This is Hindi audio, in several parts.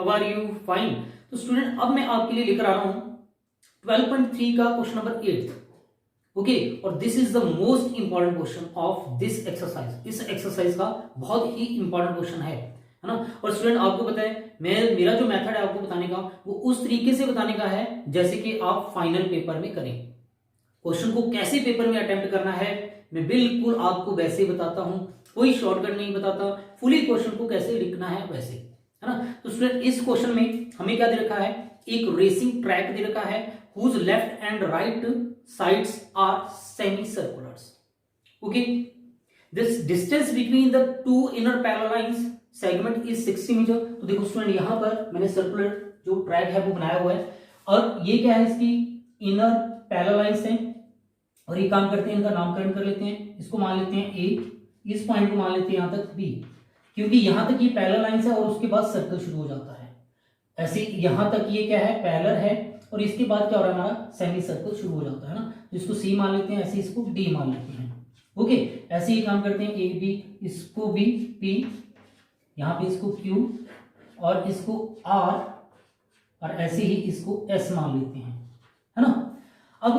How are you? फाइन। तो स्टूडेंट अब मैं आपके लिए लेकर आ रहा हूं 12.3 का क्वेश्चन नंबर 8। ओके, और this is the most important question of this exercise. इस एक्सरसाइज का बहुत ही इंपॉर्टेंट क्वेश्चन है ना। और स्टूडेंट आपको पता है मेरा जो मेथड है आपको बताने का वो उस तरीके से बताने का है जैसे कि आप फाइनल पेपर में करें। क्वेश्चन को कैसे पेपर में अटेम्प्ट करना है मैं बिल्कुल आपको वैसे बताता हूं, कोई शॉर्टकट नहीं बताता, फुली क्वेश्चन को कैसे लिखना है वैसे, है ना। तो स्टूडेंट इस क्वेश्चन में हमें क्या दे रखा है, एक रेसिंग ट्रैक दे रखा है whose left and right sides are semicirculars. Okay, this distance between the two inner parallel lines segment is 60 metre. तो देखो स्टूडेंट यहां पर मैंने सर्कुलर जो ट्रैक है वो बनाया हुआ है और ये क्या है, इसकी इनर पैरेलल लाइंस हैं और ये काम करते हैं, इनका नामकरण कर लेते हैं। इसको मान लेते हैं ए, इस पॉइंट को मान लेते हैं यहां तक बी, क्योंकि यहां तक ये पैरेलल लाइंस है और उसके बाद सर्कल शुरू हो जाता है। ऐसे यहां तक ये क्या है, पैरेलल है और इसके बाद क्या हो रहा है, हमारा सेमी सर्कल शुरू हो जाता है ना। तो इसको सी मान लेते हैं, ऐसे इसको डी मान लेते हैं। ओके, ऐसे ही काम करते हैं, ए बी, इसको बी पी, यहां पे इसको क्यू और इसको आर और ऐसे ही इसको एस मान लेते हैं, है ना। अब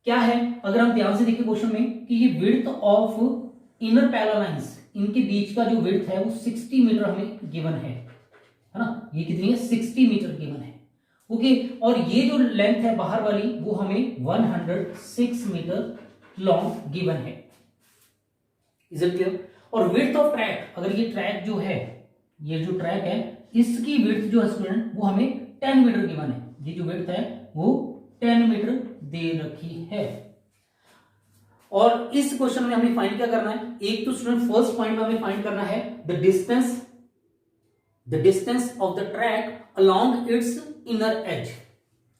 क्या है, अगर हम ध्यान से देखें क्वेश्चन में कि ये width of inner parallel lines, इनके बीच का जो विड्थ है वो 60 मीटर हमें गिवन है ना। ये कितनी है, 60 मीटर गिवन है। ओके, और ये जो लेंथ है बाहर वाली वो हमें 106 मीटर लॉन्ग गिवन है। Is it clear? और विड्थ ऑफ ट्रैक, अगर ये ट्रैक जो है, ये जो ट्रैक है इसकी विड्थ जो है स्टूडेंट वो हमें 10 मीटर गिवन है। ये जो विड्थ है वो 10 मीटर दे रखी है। और इस क्वेश्चन में हमें फाइंड क्या करना है, एक तो स्टूडेंट फर्स्ट पॉइंट में हमें फाइंड करना है the distance of the track along its inner edge।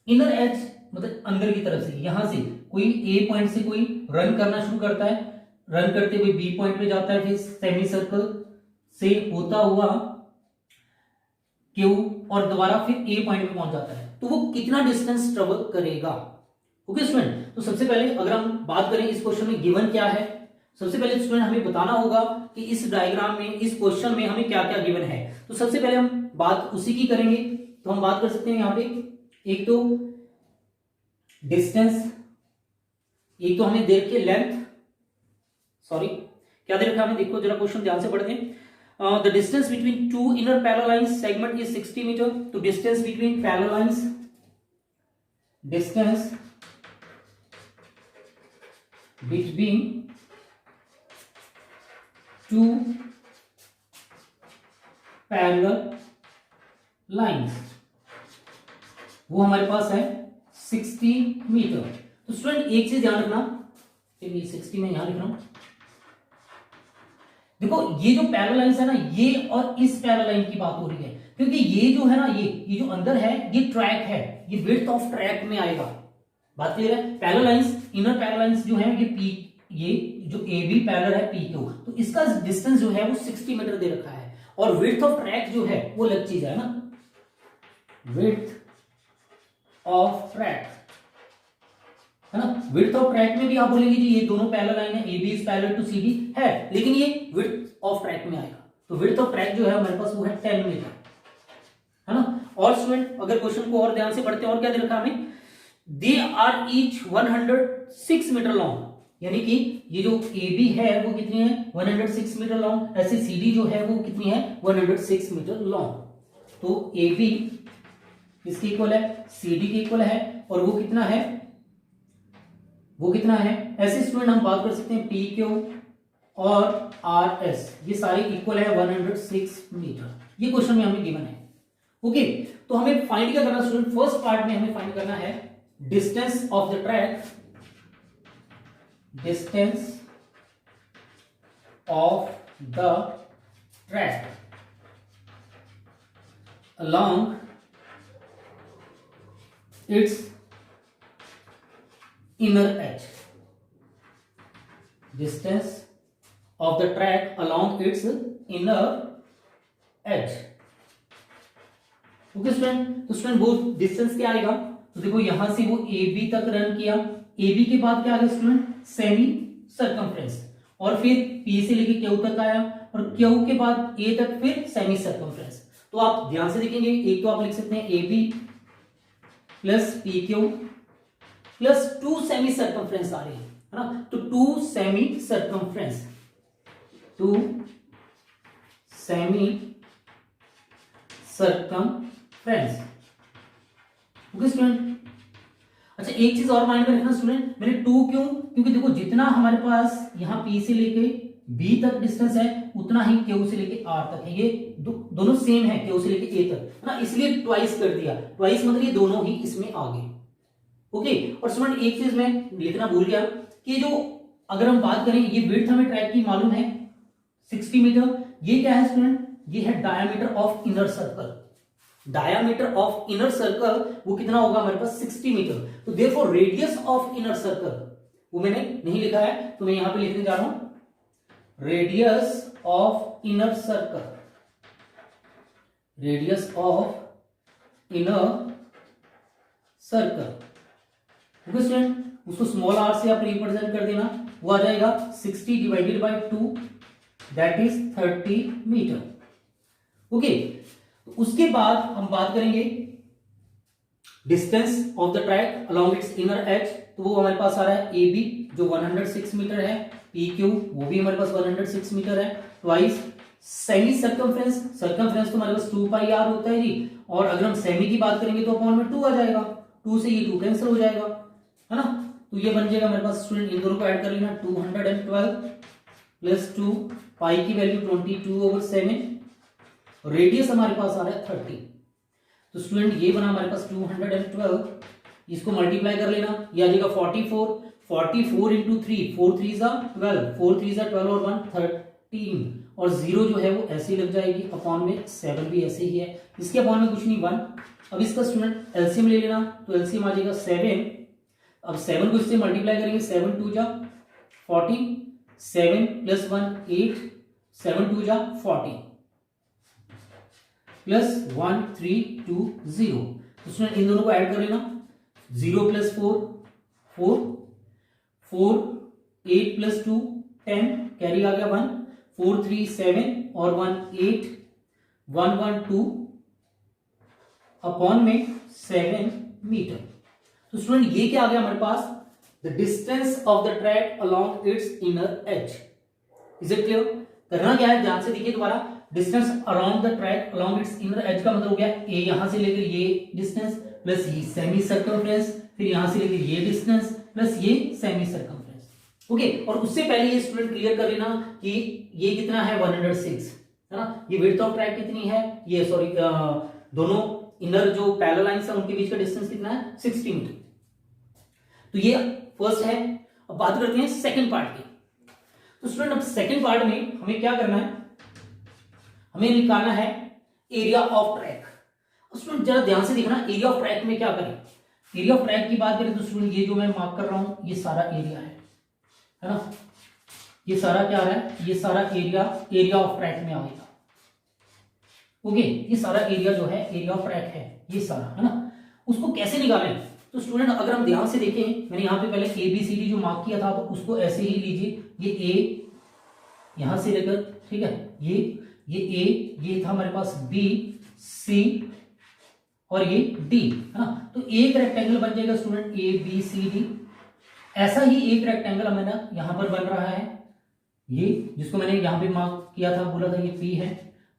Inner as मतलब अंदर की तरफ से, यहां से कोई ए पॉइंट से कोई रन करना शुरू करता है, रन करते हुए बी पॉइंट पे जाता है, फिर सेमी सर्कल से होता हुआ क्यू और दोबारा फिर ए पॉइंट पे पहुंच जाता है, तो वो कितना डिस्टेंस ट्रेवल करेगा। ओके स्टूडेंट, तो सबसे पहले अगर हम बात करें इस क्वेश्चन में गिवन क्या है, सबसे पहले स्टूडेंट हमें बताना होगा कि इस डायग्राम में, इस क्वेश्चन में हमें क्या क्या गिवन है। तो सबसे पहले हम बात उसी की करेंगे। तो हम बात कर सकते हैं यहां पे, एक तो डिस्टेंस, एक तो हमें दे रखी है लेंथ, सॉरी क्या दे रखा है हमें, देखो जरा क्वेश्चन ध्यान से पढ़ते हैं। The distance between two inner parallel lines segment is 60 metre. तो distance between parallel lines, distance between two parallel lines वो हमारे पास है 60 मीटर। तो स्टूडेंट एक चीज ध्यान रखना, चलिए 60 में यहां लिख रहा हूं, देखो ये जो पैरेलल लाइंस है ना, ये और इस पैरेलल लाइन की बात हो रही है, क्योंकि ये जो है ना, ये जो अंदर है ये ट्रैक है, ये विड्थ ऑफ ट्रैक में आएगा। बात क्लियर है? Parallel lines, inner parallel lines जो है ये पी, ये जो ए बी पैरेलल है पी क्यू, तो इसका डिस्टेंस जो है वो 60 मीटर दे रखा है। और विड्थ ऑफ ट्रैक जो है वो अलग चीज है ना, विड्थ ऑफ ट्रैक, है ना। विड्थ ऑफ ट्रैक में भी आप बोलेंगे जी ये दोनों पैरेलल लाइन है, A B is parallel to C D है, लेकिन ये विड्थ ऑफ ट्रैक में आएगा। तो विड्थ ऑफ ट्रैक जो है हमारे पास वो है 10 मीटर, है ना। और स्टूडेंट अगर क्वेश्चन को और ध्यान से पढ़ते हैं, और क्या दे रखा हमें, they are each 106 metre long, यानी कि ये जो ए बी है वो कितनी है, 106 मीटर लॉन्ग। ऐसे सी डी जो है वो कितनी है, 106 मीटर लॉन्ग। तो ए बी किसके इक्वल है, सी डी के इक्वल है, और वो कितना है, वो कितना है। ऐसे स्टूडेंट हम बात कर सकते हैं पी क्यू और आर एस, ये सारे इक्वल है 106 मीटर। ये क्वेश्चन में हमें गिवन है। ओके, तो हमें फाइंड क्या करना स्टूडेंट, फर्स्ट पार्ट में हमें फाइंड करना है distance of the track, distance of the track along its inner edge, distance of the track along its inner edge। Okay student, तो स्टूडेंट वो डिस्टेंस क्या आएगा, तो देखो यहां से वो ए बी तक रन किया, ए बी के बाद क्या आ गया स्टूडेंट, सेमी सर्कमफ्रेंस, और फिर पी से लेके क्यू तक आया, और क्यू के बाद ए तक फिर सेमी सर्कमफ्रेंस। तो आप ध्यान से देखेंगे, एक तो आप लिख सकते हैं A B plus P Q plus 2 semi circumference आ रही है ना, तो 2 semi circumference, 2 semi circumference. Okay student, अच्छा एक चीज और माइंड में रखना स्टूडेंट, मैंने 2 क्यों, क्योंकि देखो जितना हमारे पास यहां P से लेके B तक डिस्टेंस है उतना ही Q से लेके R तक है, ये दोनों सेम है, Q से लेके A तक है ना, इसलिए ट्वाइस कर दिया, ट्वाइस मतलब ये दोनों ही इसमें आ गए। ओके, और स्टूडेंट एक चीज मैं लिखना भूल गया कि जो अगर हम बात करें, ये विड्थ हमें ट्रैक की मालूम है 60 मीटर, ये क्या है स्टूडेंट, ये है diameter of inner circle, diameter of inner circle वो कितना होगा हमारे पास 60 मीटर, तो therefore radius of inner circle वो मैंने नहीं लिखा है, तो मैं यहां पे लिखने जा रहा हूं radius of inner circle, radius of inner circle. Okay student, उसको स्मॉल आर से आप रिप्रेजेंट कर देना, वो आ जाएगा 60 divided by 2 that is 30 metre. Okay, तो उसके बाद हम बात करेंगे distance of the track along its inner edge, तो वो हमारे पास आ रहा है ए बी जो 106 मीटर है, पी क्यू वो भी हमारे पास 106 मीटर है, ट्वाइस सेमी सर्कमफ्रेंस, सर्कमफ्रेंस तो हमारे पास 2 पाई आर होता है जी, और अगर हम सेमी की बात करेंगे तो अपॉन में 2 आ जाएगा, 2 से ये 2 कैंसिल हो जाएगा, है ना, तो ये बन जाएगा हमारे पास स्टूडेंट, इन दोनों को ऐड कर लेना, 212 प्लस 2 पाई की वैल्यू 22/7, रेडियस हमारे पास आ रहा है 30, तो स्टूडेंट ये बना हमारे पास 212, इसको मल्टीप्लाई कर लेना, ये आ जाएगा 44 इंटू 3, 4 3 जा 12, 4 3 जा 12 और 1 13, और 0 जो है वो ऐसे ही लग जाएगी, अपॉन में 7 भी ऐसे ही है, इसके अपॉन में कुछ नहीं 1। अब इसका स्टूडेंट एलसीएम ले लेना, तो एलसीएम आ जाएगा 7, अब 7 को इससे मल्टीप्लाई करेंगे, 7 2 जा 40, 7 प्लस 1 8, 7 2 जा 40 प्लस 1 3 2 0, उसमें इन दोनों को ऐड कर लेना, 0 प्लस 4 4 4 8 प्लस 2 10 कैरी आ गया 1, 4 3 7 और 1 8 1 1 2 अपॉन में 7 मीटर। तो स्टूडेंट ये क्या आ गया हमारे पास, the distance of the track along its inner edge. Is it clear? करना क्या है, ध्यान से देखिए दोबारा, distance around the track along its inner edge का मतलब हो गया ए यहां से लेकर ये डिस्टेंस प्लस ये सेमी सर्कमफ्रेंस, फिर यहां से लेकर ये डिस्टेंस प्लस ये सेमी सर्कमफ्रेंस। ओके, और उससे पहले ये स्टूडेंट क्लियर कर लेना कि ये कितना है 106, है ना, ये विड्थ ऑफ ट्रैक कितनी है, ये सॉरी दोनों इनर जो पैरेलल लाइंस है उनके बीच का डिस्टेंस कितना है 60 मीटर। तो ये फर्स्ट है। अब बात करते हैं सेकंड पार्ट की। तो स्टूडेंट अब सेकंड पार्ट में हमें क्या करना है, हमें निकालना है एरिया ऑफ ट्रैक। स्टूडेंट जरा ध्यान से देखना, एरिया ऑफ ट्रैक में क्या करें, एरिया ऑफ ट्रैक की बात करें तो स्टूडेंट ये जो मैं मार्क कर रहा हूं ये सारा एरिया है ना, ये सारा क्या है, ये सारा एरिया ऑफ ट्रैक में आएगा। ओके, ये सारा एरिया जो है एरिया ऑफ ट्रैक है ये सारा, है ना। उसको कैसे निकालें, तो स्टूडेंट अगर हम ध्यान से देखें, मैंने यहाँ पे पहले ABCD जो मार्क किया था तो उसको ऐसे ही लीजिए, ये A यहां से लेकर, ठीक है, ये A, ये था हमारे पास B C और ये D, है ना। तो एक रेक्टेंगल बन जाएगा स्टूडेंट ABCD। ऐसा ही एक रेक्टेंगल हमें यहां पर बन रहा है, ये जिसको मैंने यहां पे मार्क किया था, बोला था ये P है,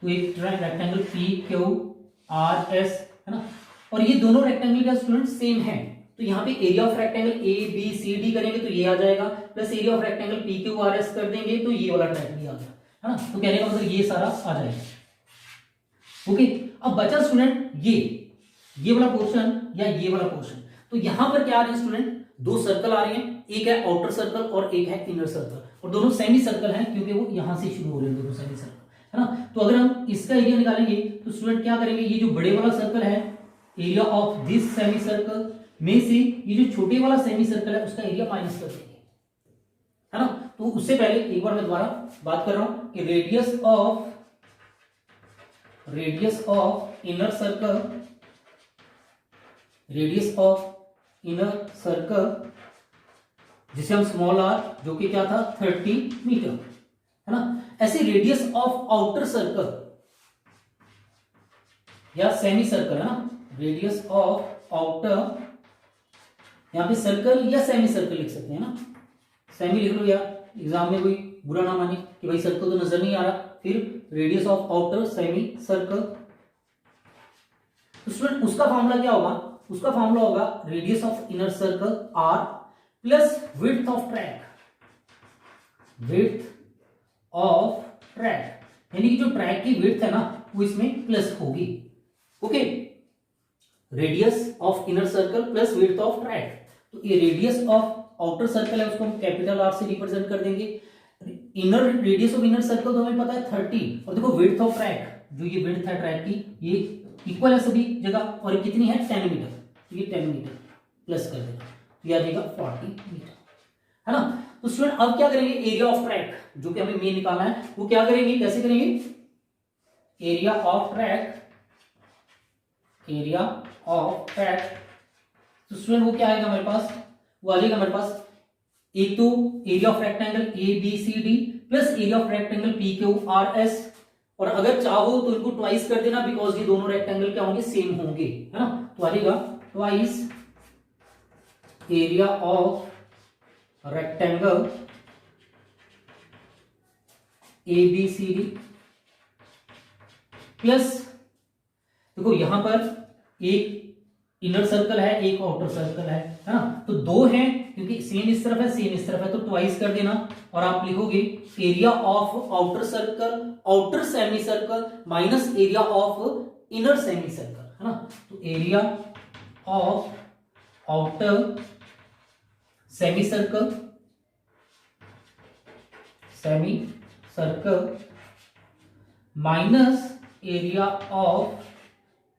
तो एक रेक्टेंगल PQRS, है ना। और ये दोनों रेक्टेंगल का स्टूडेंट सेम है, तो यहाँ पे एरिया ऑफ रेक्टेंगल ABCD करेंगे तो ये आ जाएगा, plus area of rectangle PQRS कर देंगे तो ये वाला ट्रैक भी आ गया, है ना। तो कहने का मतलब ये सारा आ जाएगा। ओके, अब बचा स्टूडेंट ये वाला पोर्शन या ये वाला पोर्शन। तो यहां पर क्या आ रहे हैं स्टूडेंट, दो सर्कल आ रहे हैं, एक है आउटर सर्कल और एक है इनर सर्कल, और दोनों सेमी सर्कल हैं क्योंकि वो यहां से शुरू हो रहे हैं दोनों सेमी सर्कल, है ना। तो अगर हम इसका एरिया निकालेंगे तो स्टूडेंट क्या करेंगे, ये जो बड़े वाला सर्कल है, area of this semi circle में से ये जो छोटे वाला सेमी सर्कल है उसका एरिया माइनस कर देंगे, है ना। तो उससे पहले एक बार मैं दोबारा बात कर रहा हूं कि रेडियस ऑफ इनर सर्कल जिसे हम स्मॉल आर, जो कि क्या था 30 मीटर, है ना। ऐसे रेडियस ऑफ आउटर सर्कल या सेमी सर्कल है ना, रेडियस ऑफ आउटर, यहाँ पे सर्कल या सेमी सर्कल लिख सकते हैं ना, सेमी लिख लो यार, एग्जाम में कोई बुरा ना माने कि भाई सर्कल तो नजर नहीं आ रहा, फिर radius of outer semi circle. तो स्टूडेंट उसका फॉर्मूला क्या होगा, उसका फॉर्मूला होगा radius of inner circle r plus width of track, width of track, यानी कि जो ट्रैक की विड्थ है ना वो इसमें प्लस होगी। Okay, radius of inner circle plus width of track, तो ये रेडियस ऑफ आउटर सर्कल है उसको हम कैपिटल आर से रिप्रेजेंट कर देंगे, inner radius of inner circle तो हमें पता है 30, और देखो विड्थ ऑफ ट्रैक, जो ये विड्थ है ट्रैक की ये इक्वल है सभी जगह, और कितनी है 10 मीटर, तो ये 10 मीटर प्लस कर देना, तो ये आ जाएगा 40 मीटर, है ना। तो स्टूडेंट अब क्या करेंगे, एरिया ऑफ ट्रैक जो कि हमें मेन निकालना है वो क्या करेंगे, कैसे करेंगे, area of track, area of track, तो स्टूडेंट वो क्या आएगा हमारे पास, वो आ जाएगा हमारे पास एक तो area of rectangle A B C D plus area of rectangle P Q R S, और अगर चाहो तो इनको ट्वाइस कर देना बिकॉज ये दोनों रेक्टेंगल क्या होंगे, सेम होंगे, है ना, तो आ जाएगा twice area of rectangle A B C D plus, देखो यहां पर एक इनर सर्कल है एक आउटर सर्कल है ना, तो दो हैं क्योंकि सेम इस तरफ है सेम इस तरफ है, तो ट्वाइस कर देना, और आप लिखोगे area of outer circle outer semi circle minus area of inner semi circle, है ना, तो area of outer semi circle minus area of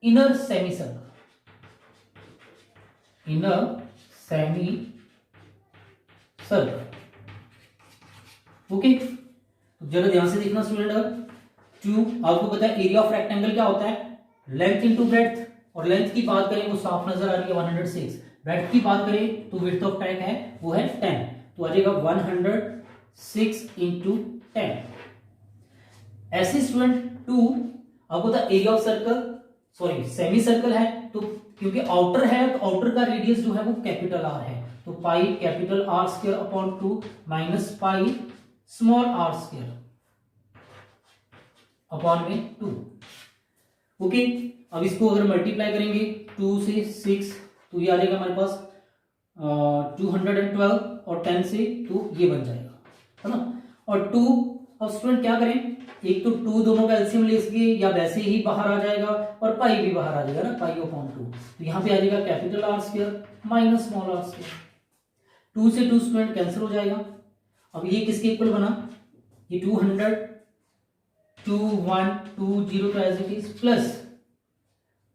inner semi circle, inner semi circle. Okay, तो जरा ध्यान से देखना स्टूडेंट, अब टू आपको पता है एरिया ऑफ रेक्टेंगल क्या होता है, लेंथ इनटू ब्रेड्थ, और लेंथ की बात करें वो साफ नजर आ रही है 106, ब्रेड्थ की बात करें तो विड्थ ऑफ ट्रैक है वो है 10, तो आ जाएगा 106 इंटू 10। ऐसे स्टूडेंट टू आपको पता area of circle sorry semi circle है, तो क्योंकि आउटर है तो आउटर का रेडियस जो है वो कैपिटल आर है, तो pi capital R square upon 2 minus pi small R square upon में 2। ओके, अब इसको अगर मल्टीप्लाई करेंगे 2 से 6 तो ये आ जाएगा हमारे पास 212, और 10 से तो ये बन जाएगा, है ना, और 2, अब स्टूडेंट क्या करें, एक तो 2 दोनों का एलसीएम ले सके या वैसे ही बाहर आ जाएगा, और पाई भी बाहर आ जाएगा ना, पाई अपॉन 2, तो यहां पे आ जाएगा capital R square minus small R square, 2 से 2 स्टूडेंट कैंसिल हो जाएगा। अब ये किसके इक्वल बना, ये 200 2120 तो as it is plus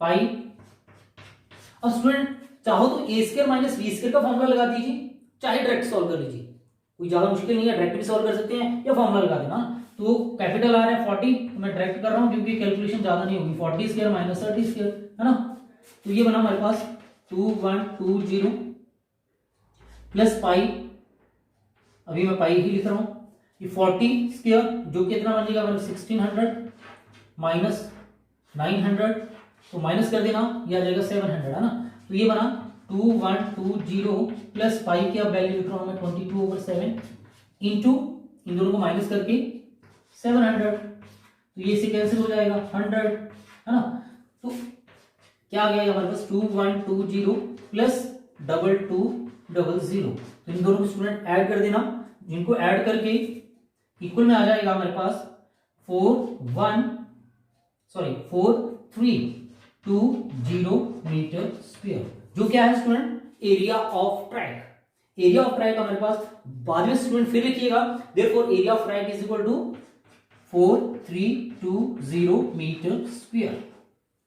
pi, अब स्टूडेंट चाहो तो A square minus B square का फॉर्मूला लगा दीजिए, चाहे डायरेक्ट सॉल्व कर लीजिए, कोई ज्यादा मुश्किल नहीं है, डायरेक्ट भी सॉल्व कर सकते हैं या फॉर्मूला लगा देना। तो कैपिटल आर है 40, तो मैं डायरेक्ट कर रहा हूं क्योंकि कैलकुलेशन ज्यादा नहीं होगी, 40 स्क्वायर माइनस 30 स्क्वायर, है ना, तो ये बना हमारे पास 2120 प्लस पाई, अभी मैं पाई ही लिख रहा हूं, ये 40 स्क्वायर जो कितना बन जाएगा 1600 माइनस 900, तो माइनस कर देना ये आ जाएगा 700, है ना, तो ये बना 2120 प्लस पाई की अब वैल्यू लिख रहा हूं मैं 22/7 इंटू इन दोनों को माइनस करके 700, तो ये से कैंसिल हो जाएगा 100, है ना, तो क्या आ गया हमारे पास 2120 प्लस 2200, तो इन दोनों को स्टूडेंट ऐड कर देना, जिनको ऐड करके इक्वल में आ जाएगा हमारे पास 4320 मीटर स्क्वायर, जो क्या है student area of track. Area of track हमारे पास बाद में स्टूडेंट फिर लिखिएगा, therefore area of track is equal to 4320 metre square.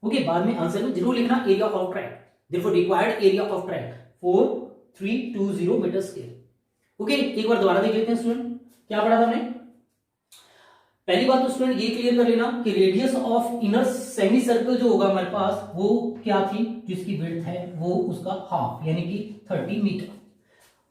Okay, बाद में आंसर में जरूर लिखना area of track, therefore required area of track 4320 metre square. Okay, एक बार दोबारा देख लेते हैं स्टूडेंट क्या पढ़ा था हमने। पहली बात तो स्टूडेंट ये क्लियर कर लेना कि radius of inner semi circle जो होगा हमारे पास वो क्या थी, जिसकी विड्थ है वो उसका हाफ यानी कि 30 मीटर,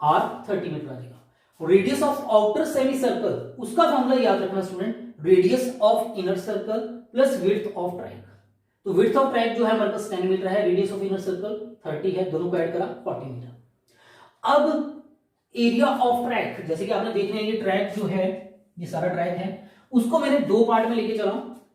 आर 30 मीटर आ जाएगा। Radius of outer semi circle उसका फॉर्मूला याद रखना student, radius of inner circle plus width of triangle. तो विड्थ ऑफ ट्रैक जो है हमारे पास 10 मीटर है, रेडियस ऑफ इनर सर्कल 30 है, दोनों को ऐड करा 40 मीटर। अब एरिया ऑफ ट्रैक, जैसे कि आपने देख रहे हैं ये ट्रैक जो है, ये सारा ट्रैक है, उसको मैंने दो पार्ट में लेके चला।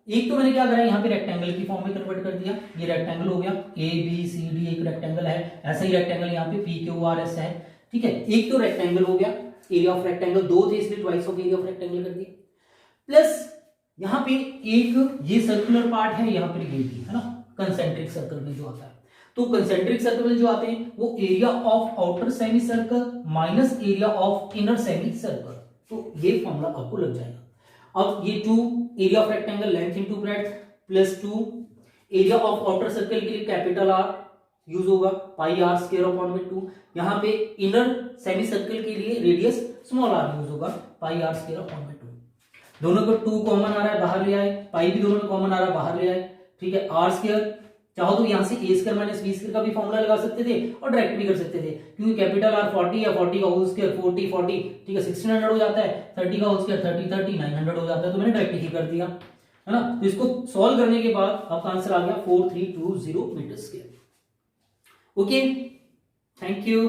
एक तो मैंने क्या करा, यहाँ पे रेक्टेंगल की फॉर्म में कन्वर्ट कर दिया, ये रेक्टेंगल हो गया, ए बी सी डी एक रेक्टेंगल है, ऐसा ही रेक्टेंगल यहाँ पे पी क्यू आर एस है, ठीक है। एक तो रेक्टेंगल हो गया, एरिया ऑफ रेक्टेंगल दो थे इसलिए twice of area of rectangle कर दिया, प्लस यहाँ पे एक ये सर्कुलर पार्ट है, यहाँ पे ये भी है ना, कंसेंट्रिक सर्कल में जो आता है। तो कंसेंट्रिक सर्कल में जो आते हैं वो area of outer semi circle minus area of inner semi circle, तो ये फॉर्मूला आपको लग जाएगा। अब ये 2 area of rectangle length into breadth plus 2 area of outer circle के लिए कैपिटल आर यूज होगा, पाई आर स्क्वायर अपॉन में 2। यहाँ पे इनर सेमी सर्कल के लिए रेडियस स्मॉल आर यूज होगा, पाई आर स्क्वायर अपॉन में 2। दोनों को 2 कॉमन आ रहा है, बाहर ले आए, पाई भी दोनों में कॉमन आ रहा है, बाहर ले आए, ठीक है। आर स्क्वायर चाहो तो यहां से ए स्क्वायर माइनस बी स्क्वायर का भी फॉर्मूला लगा सकते थे और डायरेक्ट भी कर सकते थे, क्योंकि कैपिटल आर 40 है, 40 का होल स्क्वायर 40 40, ठीक है, 1600 हो जाता है, 30 का होल स्क्वायर 30 30 900 हो जाता है, तो मैंने डायरेक्ट ही कर दिया, है ना। तो इसको सॉल्व करने के बाद आपका आंसर आ गया 4320 metre square. Okay, thank you.